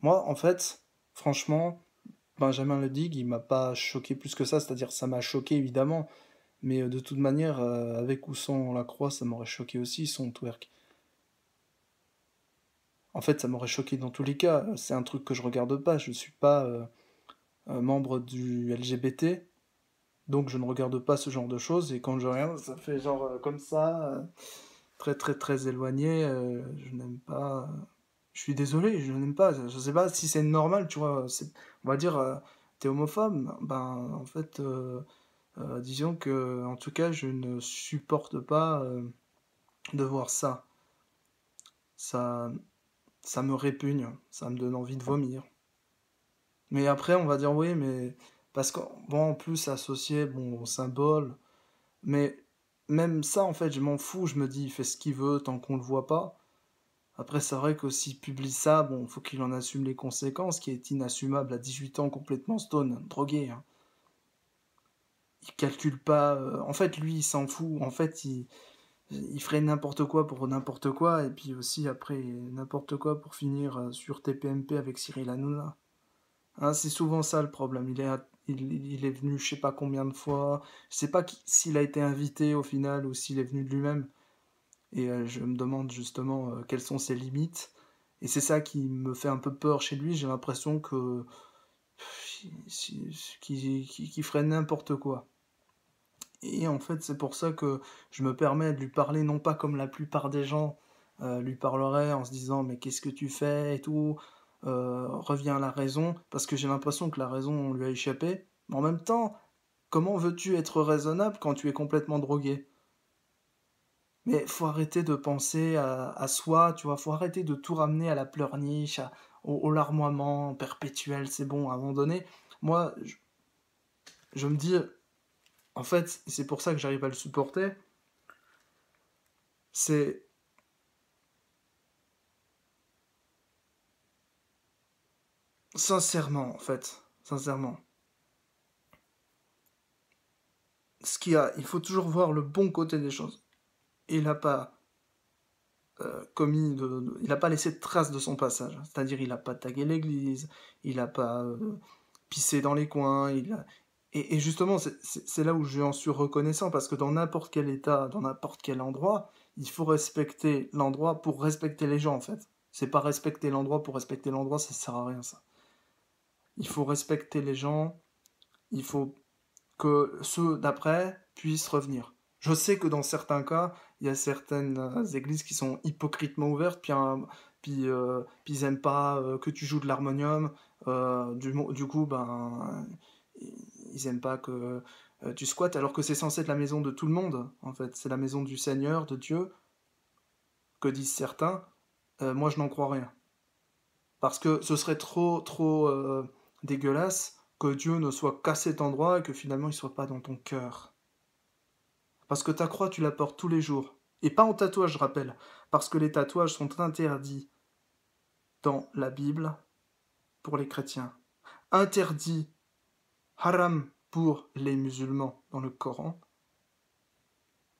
Moi, en fait, franchement, Benjamin Ledig, il m'a pas choqué plus que ça, c'est-à-dire ça m'a choqué évidemment, mais de toute manière, avec ou sans la croix, ça m'aurait choqué aussi son twerk. En fait, ça m'aurait choqué dans tous les cas. C'est un truc que je regarde pas. Je suis pas membre du LGBT, donc je ne regarde pas ce genre de choses. Et quand je regarde, ça fait genre comme ça, très très très éloigné. Je n'aime pas. Je suis désolé, je n'aime pas. Je sais pas si c'est normal, tu vois. On va dire, t'es homophobe. Ben, en fait, disons que, en tout cas, je ne supporte pas de voir ça. Ça, ça me répugne. Ça me donne envie de vomir. Mais après, on va dire oui, mais parce que bon, en plus associé, bon, au symbole, mais même ça, en fait, je m'en fous. Je me dis, il fait ce qu'il veut tant qu'on le voit pas. Après, c'est vrai que s'il publie ça, bon, faut qu'il en assume les conséquences, qui est inassumable à 18 ans, complètement stone, drogué, hein. Il calcule pas. En fait, lui, il s'en fout. En fait, il ferait n'importe quoi pour n'importe quoi, et puis aussi après n'importe quoi pour finir sur TPMP avec Cyril Hanouna. Hein, c'est souvent ça le problème. Il est venu je sais pas combien de fois. Je sais pas s'il a été invité au final ou s'il est venu de lui-même. Et je me demande justement quelles sont ses limites. Et c'est ça qui me fait un peu peur chez lui. J'ai l'impression que qu'il ferait n'importe quoi. Et en fait, c'est pour ça que je me permets de lui parler, non pas comme la plupart des gens lui parleraient en se disant mais qu'est-ce que tu fais et tout, reviens à la raison, parce que j'ai l'impression que la raison lui a échappé. Mais en même temps, comment veux-tu être raisonnable quand tu es complètement drogué? Mais faut arrêter de penser à soi, tu vois, faut arrêter de tout ramener à la pleurniche, au larmoiement perpétuel, c'est bon, à un moment donné. Moi, je me dis, en fait, c'est pour ça que j'arrive à le supporter, c'est sincèrement, en fait, sincèrement, il faut toujours voir le bon côté des choses. Il n'a pas il n'a pas laissé de traces de son passage. C'est-à-dire, il n'a pas tagué l'église, il n'a pas pissé dans les coins, et justement, c'est là où je en suis reconnaissant, parce que dans n'importe quel état, dans n'importe quel endroit, il faut respecter l'endroit pour respecter les gens, en fait. C'est pas respecter l'endroit pour respecter l'endroit, ça sert à rien, ça. Il faut respecter les gens, il faut que ceux d'après puissent revenir. Je sais que dans certains cas, il y a certaines églises qui sont hypocritement ouvertes, puis ils aiment pas que tu joues de l'harmonium, du coup, ben, ils aiment pas que tu squattes, alors que c'est censé être la maison de tout le monde, en fait. C'est la maison du Seigneur, de Dieu, que disent certains. Moi, je n'en crois rien. Parce que ce serait trop, trop dégueulasse que Dieu ne soit qu'à cet endroit et que finalement il soit pas dans ton cœur. Parce que ta croix, tu la portes tous les jours. Et pas en tatouage, je rappelle. Parce que les tatouages sont interdits dans la Bible pour les chrétiens. Interdits, haram pour les musulmans dans le Coran.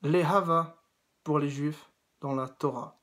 Les hava pour les juifs dans la Torah.